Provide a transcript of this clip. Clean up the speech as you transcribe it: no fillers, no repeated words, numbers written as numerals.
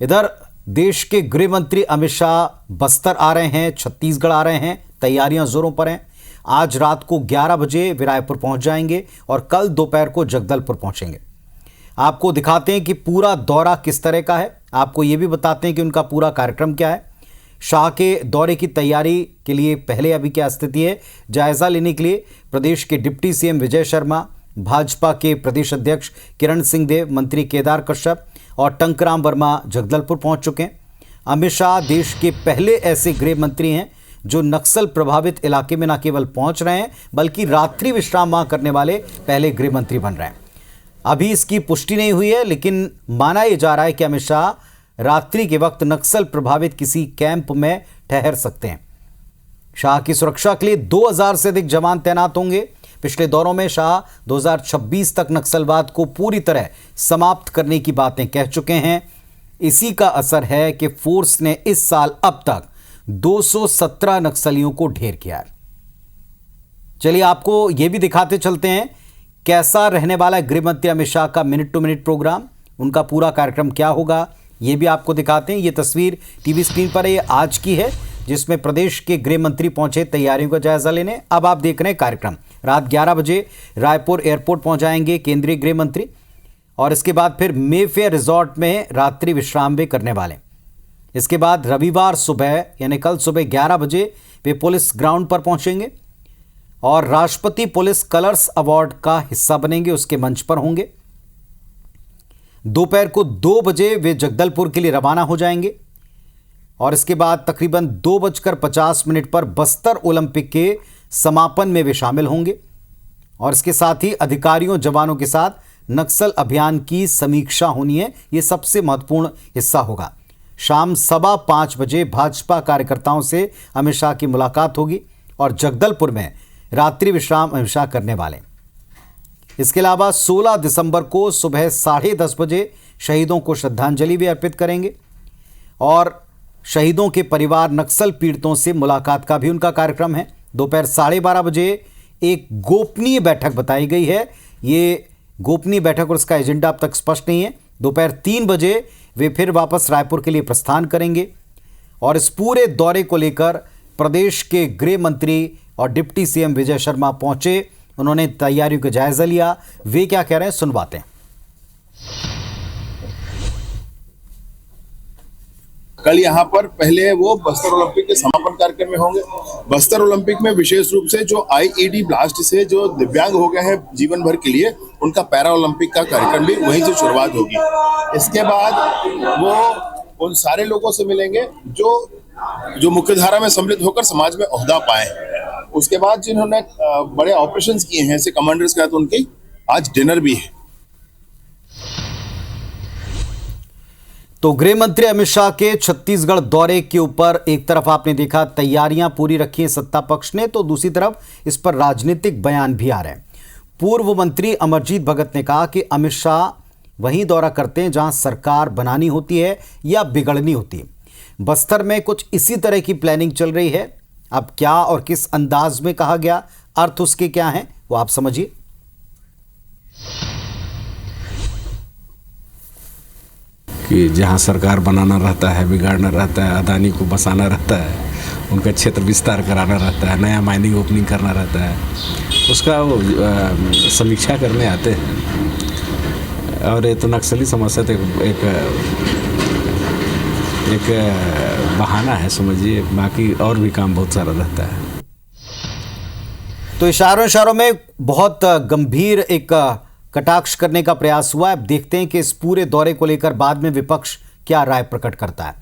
इधर देश के गृह मंत्री अमित शाह बस्तर आ रहे हैं, छत्तीसगढ़ आ रहे हैं। तैयारियां जोरों पर हैं। आज रात को 11 बजे वे रायपुर पहुंच जाएंगे और कल दोपहर को जगदलपुर पहुंचेंगे। आपको दिखाते हैं कि पूरा दौरा किस तरह का है। आपको ये भी बताते हैं कि उनका पूरा कार्यक्रम क्या है। शाह के दौरे की तैयारी के लिए पहले अभी क्या स्थिति है, जायजा लेने के लिए प्रदेश के डिप्टी सीएम विजय शर्मा, भाजपा के प्रदेश अध्यक्ष किरण सिंहदेव, मंत्री केदार कश्यप और टंकराम वर्मा जगदलपुर पहुंच चुके हैं। अमित शाह देश के पहले ऐसे गृह मंत्री हैं जो नक्सल प्रभावित इलाके में न केवल पहुंच रहे हैं बल्कि रात्रि विश्राम वहां करने वाले पहले गृह मंत्री बन रहे हैं। अभी इसकी पुष्टि नहीं हुई है, लेकिन माना यह जा रहा है कि अमित शाह रात्रि के वक्त नक्सल प्रभावित किसी कैंप में ठहर सकते हैं। शाह की सुरक्षा के लिए 2000 से अधिक जवान तैनात होंगे। पिछले दौरों में शाह 2026 तक नक्सलवाद को पूरी तरह समाप्त करने की बातें कह चुके हैं। इसी का असर है कि फोर्स ने इस साल अब तक 217 नक्सलियों को ढेर किया है। चलिए आपको यह भी दिखाते चलते हैं कैसा रहने वाला है गृह मंत्री अमित शाह का मिनट टू मिनट प्रोग्राम। उनका पूरा कार्यक्रम क्या होगा ये भी आपको दिखाते हैं। ये तस्वीर टीवी स्क्रीन पर ये आज की है, जिसमें प्रदेश के गृह मंत्री पहुंचे तैयारियों का जायजा लेने। अब आप देख रहे हैं कार्यक्रम। रात 11 बजे रायपुर एयरपोर्ट पहुंच जाएंगे केंद्रीय गृह मंत्री और इसके बाद फिर मेफेयर रिजॉर्ट में रात्रि विश्राम भी करने वाले। इसके बाद रविवार सुबह यानी कल सुबह 11 बजे वे पुलिस ग्राउंड पर पहुंचेंगे और राष्ट्रपति पुलिस कलर्स अवार्ड का हिस्सा बनेंगे, उसके मंच पर होंगे। दोपहर को 2 बजे वे जगदलपुर के लिए रवाना हो जाएंगे और इसके बाद तकरीबन 2:50 पर बस्तर ओलंपिक के समापन में वे शामिल होंगे और इसके साथ ही अधिकारियों जवानों के साथ नक्सल अभियान की समीक्षा होनी है। यह सबसे महत्वपूर्ण हिस्सा होगा। शाम 5:15 बजे भाजपा कार्यकर्ताओं से अमित शाह की मुलाकात होगी और जगदलपुर में रात्रि विश्राम अमित शाह करने वाले। इसके अलावा 16 दिसंबर को सुबह 10:30 बजे शहीदों को श्रद्धांजलि भी अर्पित करेंगे और शहीदों के परिवार नक्सल पीड़ितों से मुलाकात का भी उनका कार्यक्रम है। दोपहर 12:30 बजे एक गोपनीय बैठक बताई गई है। ये गोपनीय बैठक और इसका एजेंडा अब तक स्पष्ट नहीं है। दोपहर 3 बजे वे फिर वापस रायपुर के लिए प्रस्थान करेंगे और इस पूरे दौरे को लेकर प्रदेश के गृह मंत्री और डिप्टी सीएम विजय शर्मा पहुंचे। उन्होंने तैयारियों का जायजा लिया। वे क्या कह रहे हैं सुनवाते हैं। कल यहाँ पर पहले वो बस्तर ओलंपिक के समापन कार्यक्रम में होंगे। बस्तर ओलंपिक में विशेष रूप से जो आईईडी ब्लास्ट से जो दिव्यांग हो गए हैं जीवन भर के लिए, उनका पैरा ओलंपिक का कार्यक्रम भी वहीं से शुरुआत होगी। इसके बाद वो उन सारे लोगों से मिलेंगे जो मुख्यधारा में सम्मिलित होकर समाज में ओहदा पाए। उसके बाद जिन्होंने बड़े ऑपरेशंस किए हैं ऐसे कमांडर्स का, तो उनकी आज डिनर भी है। तो गृह मंत्री अमित शाह के छत्तीसगढ़ दौरे के ऊपर एक तरफ आपने देखा तैयारियां पूरी रखी है सत्ता पक्ष ने, तो दूसरी तरफ इस पर राजनीतिक बयान भी आ रहे हैं। पूर्व मंत्री अमरजीत भगत ने कहा कि अमित शाह वहीं दौरा करते हैं जहां सरकार बनानी होती है या बिगड़नी होती है। बस्तर में कुछ इसी तरह की प्लानिंग चल रही है। अब क्या और किस अंदाज में कहा गया, अर्थ उसके क्या हैं, वो आप समझिए। कि जहां सरकार बनाना रहता है, बिगाड़ना रहता है, अदानी को बसाना रहता है, उनका क्षेत्र विस्तार कराना रहता है, नया माइनिंग ओपनिंग करना रहता है, उसका वो समीक्षा करने आते हैं। और ये तो नक्सली समस्या तो एक बहाना है समझिए, बाकी और भी काम बहुत सारा रहता है। तो इशारों में बहुत गंभीर एक कटाक्ष करने का प्रयास हुआ है। अब देखते हैं कि इस पूरे दौरे को लेकर बाद में विपक्ष क्या राय प्रकट करता है।